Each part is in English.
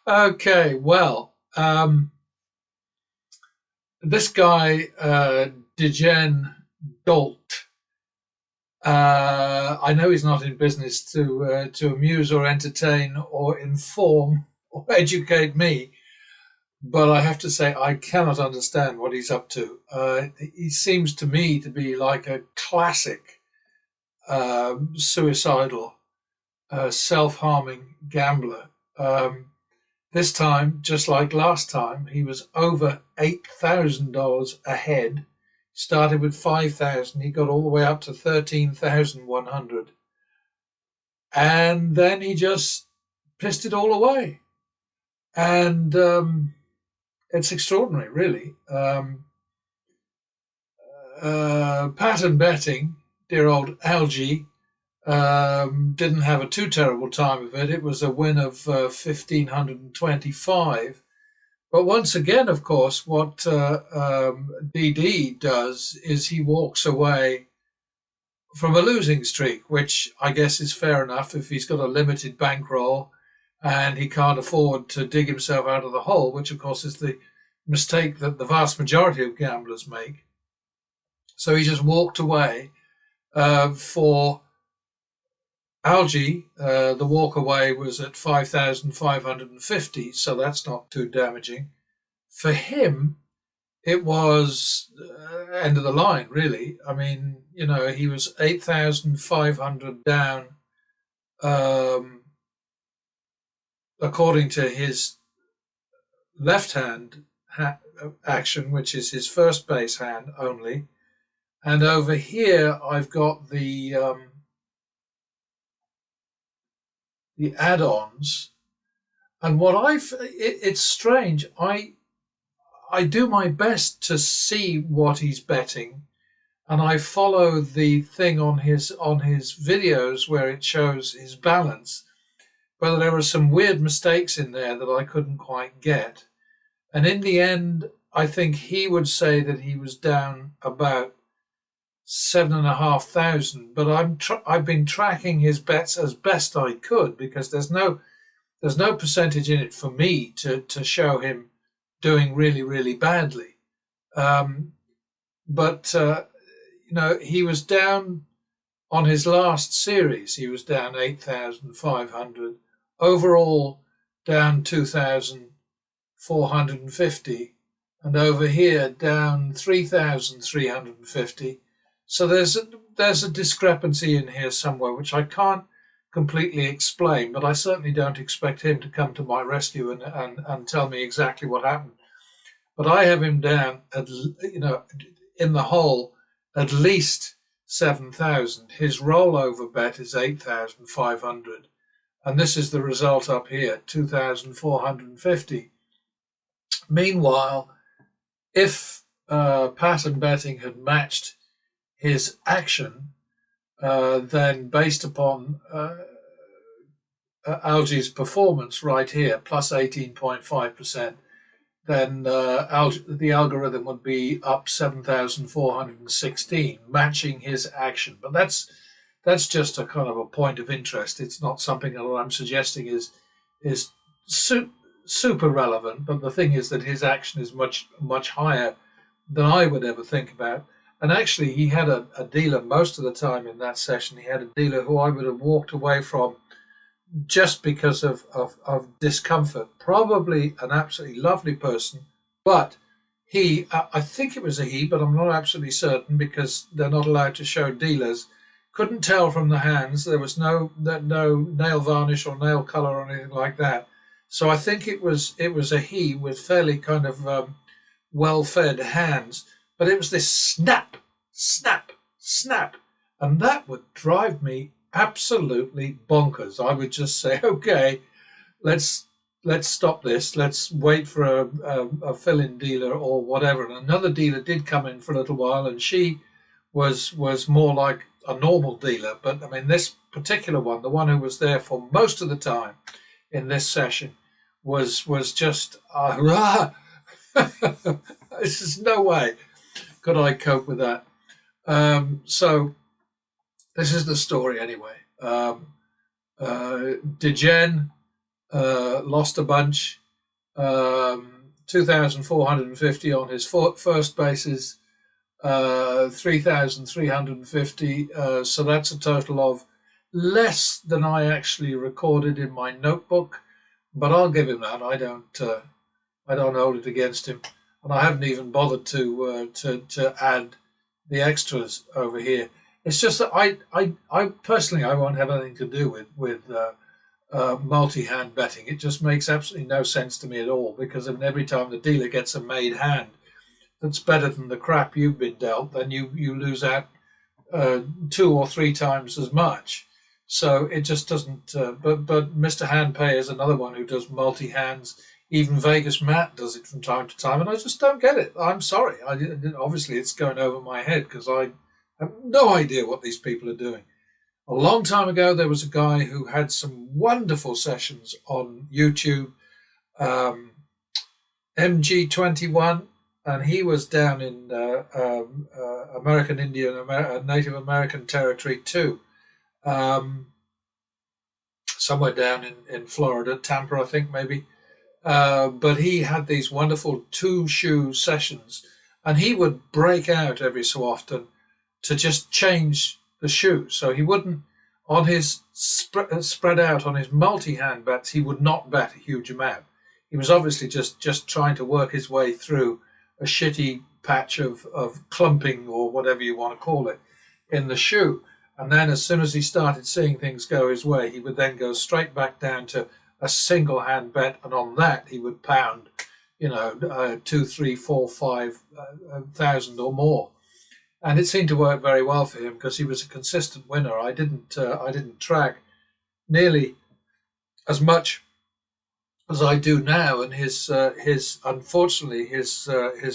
Okay, well, this guy, Degen Dolt, I know he's not in business to amuse or entertain or inform or educate me, but I have to say I cannot understand what he's up to. He seems to me to be like a classic suicidal, self-harming gambler. This time, just like last time, he was over $8,000 ahead. Started with 5,000, he got all the way up to 13,100, and then he just pissed it all away. And it's extraordinary, really. Pattern betting, dear old Algie, didn't have a too terrible time of it. It was a win of 1,525. But once again, of course, what DD does is he walks away from a losing streak, which I guess is fair enough if he's got a limited bankroll and he can't afford to dig himself out of the hole, which of course is the mistake that the vast majority of gamblers make. So he just walked away. For Algae, the walk away was at 5,550, so that's not too damaging. For him, it was end of the line, really. I mean, he was 8,500 down, um, according to his left hand action, which is his first base hand only. And over here, I've got the add-ons, and it's strange. I do my best to see what he's betting, and I follow the thing on his videos where it shows his balance. But there were some weird mistakes in there that I couldn't quite get, and in the end, I think he would say that he was down about 7,500. But I've been tracking his bets as best I could because there's no percentage in it for me to show him doing really, really badly. But he was down on his last series. He was down 8,500 overall, down 2,450, and over here down 3,350. So there's a discrepancy in here somewhere which I can't completely explain, but I certainly don't expect him to come to my rescue and tell me exactly what happened. But I have him down in the hole at least 7,000. His rollover bet is 8,500, and this is the result up here, 2,450. Meanwhile, if pattern betting had matched his action, then based upon Algae's performance right here, plus 18.5%, then the algorithm would be up 7,416, matching his action. But that's just a kind of a point of interest. It's not something that I'm suggesting is super relevant. But the thing is that his action is much higher than I would ever think about. And actually, he had a dealer most of the time in that session. He had a dealer who I would have walked away from just because of discomfort. Probably an absolutely lovely person, but I think it was a he, but I'm not absolutely certain because they're not allowed to show dealers. Couldn't tell from the hands. There was no nail varnish or nail color or anything like that. So I think it was a he with fairly kind of well-fed hands. But it was this snap, snap, snap, and that would drive me absolutely bonkers. I would just say, okay, let's stop this. Let's wait for a fill-in dealer or whatever. And another dealer did come in for a little while, and she was more like a normal dealer. But I mean, this particular one, the one who was there for most of the time in this session, was just this is no way could I cope with that. So this is the story anyway. Degen lost a bunch. 2,450 on his first bases, 3,350. So that's a total of less than I actually recorded in my notebook. But I'll give him that. I don't hold it against him, and I haven't even bothered to add the extras over here. It's just that I personally I won't have anything to do with multi-hand betting. It just makes absolutely no sense to me at all, because every time the dealer gets a made hand that's better than the crap you've been dealt, then you lose out 2 or 3 times as much. So it just doesn't. But Mr. Handpay is another one who does multi hands. Even Vegas Matt does it from time to time, and I just don't get it. I'm sorry. Obviously, it's going over my head because I have no idea what these people are doing. A long time ago, there was a guy who had some wonderful sessions on YouTube, MG21, and he was down in American Indian, Native American territory too. Somewhere down in Florida, Tampa, I think maybe. But he had these wonderful 2-shoe sessions, and he would break out every so often to just change the shoe. So he wouldn't, on his spread out on his multi-hand bets, he would not bet a huge amount. He was obviously just trying to work his way through a shitty patch of clumping, or whatever you want to call it, in the shoe. And then as soon as he started seeing things go his way, he would then go straight back down to a single hand bet, and on that he would pound, 2, 3, 4, 5,000 or more. And it seemed to work very well for him because he was a consistent winner. I didn't track nearly as much as I do now, and his unfortunately his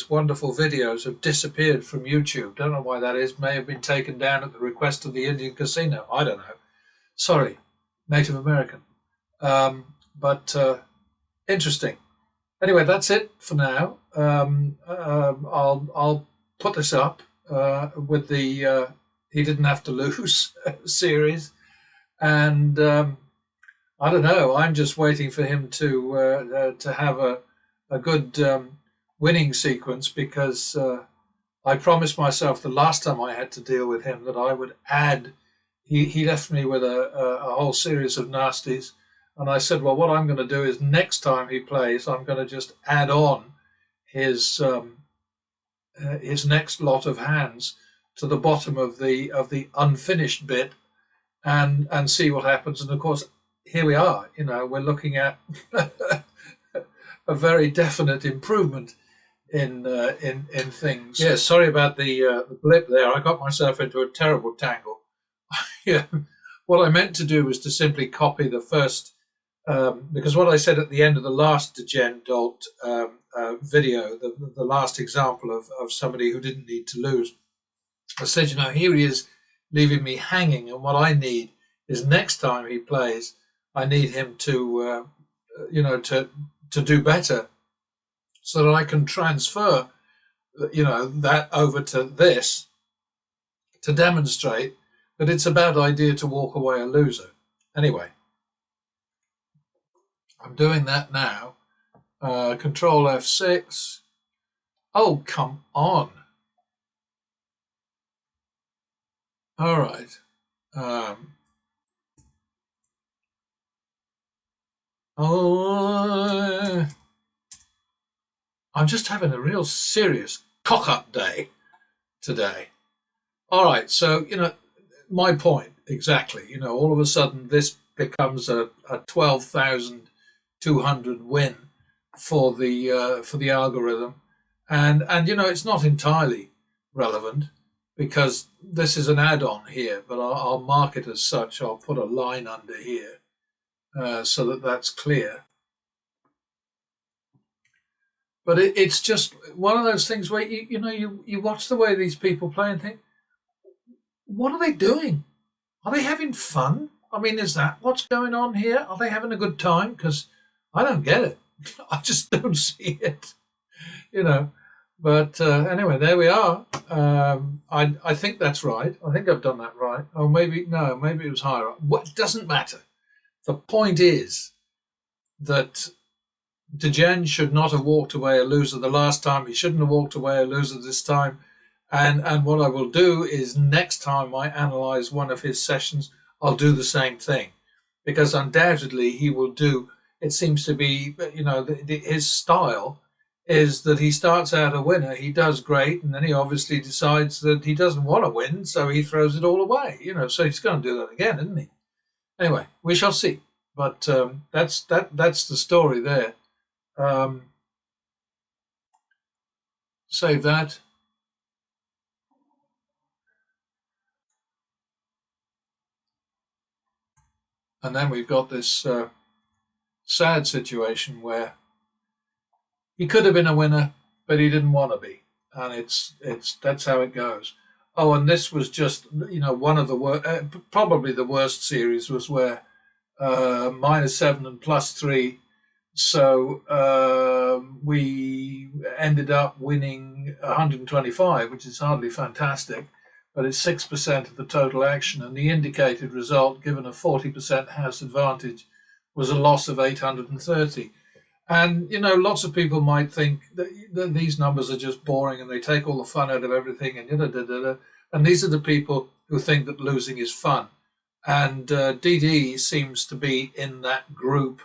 wonderful videos have disappeared from YouTube. Don't know why that is. May have been taken down at the request of the Indian casino. I don't know. Sorry, Native American. But interesting. Anyway, that's it for now. I'll put this up with the He Didn't Have to Lose series, and I don't know. I'm just waiting for him to have a good winning sequence, because I promised myself the last time I had to deal with him that I would add. He left me with a whole series of nasties, and I said, well, what I'm going to do is next time he plays, I'm going to just add on his next lot of hands to the bottom of the unfinished bit, and see what happens. And of course, here we are. We're looking at a very definite improvement in things. Yeah, sorry about the blip there. I got myself into a terrible tangle. Yeah, what I meant to do was to simply copy the first, because what I said at the end of the last Degen D video, the last example of somebody who didn't need to lose, I said, here he is leaving me hanging, and what I need is next time he plays, I need him to, to do better, so that I can transfer, that over to this, to demonstrate that it's a bad idea to walk away a loser. Anyway, I'm doing that now. Control F6. Oh, come on. All right. I'm just having a real serious cock-up day today. All right, so, my point exactly. All of a sudden this becomes a 12,200 win for the algorithm, and it's not entirely relevant, because this is an add-on here, but I'll mark it as such. I'll put a line under here so that that's clear. But it's just one of those things where you watch the way these people play and think, what are they doing? Are they having fun? I mean, is that what's going on here? Are they having a good time? Because I don't get it. I just don't see it, But anyway, there we are. I think that's right. I think I've done that right. Oh, maybe it was higher up. What doesn't matter. The point is, that Degen should not have walked away a loser the last time. He shouldn't have walked away a loser this time. And what I will do is next time I analyze one of his sessions, I'll do the same thing, because undoubtedly he will do. It seems to be, his style is that he starts out a winner, he does great, and then he obviously decides that he doesn't want to win, so he throws it all away. So he's going to do that again, isn't he? Anyway, we shall see. But that's the story there. Save that. And then we've got this sad situation where he could have been a winner, but he didn't want to be, and that's how it goes. Oh, and this was just one of the probably the worst series was where -7 and +3. So we ended up winning 125, which is hardly fantastic, but it's 6% of the total action, and the indicated result, given a 40% house advantage, was a loss of 830. And, lots of people might think that these numbers are just boring and they take all the fun out of everything, and and these are the people who think that losing is fun. And DD seems to be in that group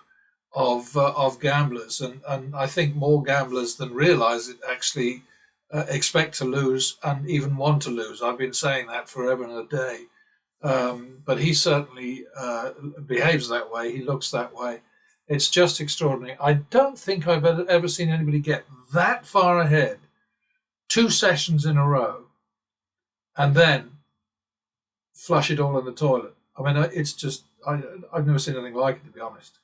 of gamblers, and I think more gamblers than realize it actually expect to lose and even want to lose. I've been saying that forever and a day. But he certainly behaves that way. He looks that way. It's just extraordinary. I don't think I've ever seen anybody get that far ahead 2 sessions in a row and then flush it all in the toilet. I mean, it's just, I've never seen anything like it, to be honest.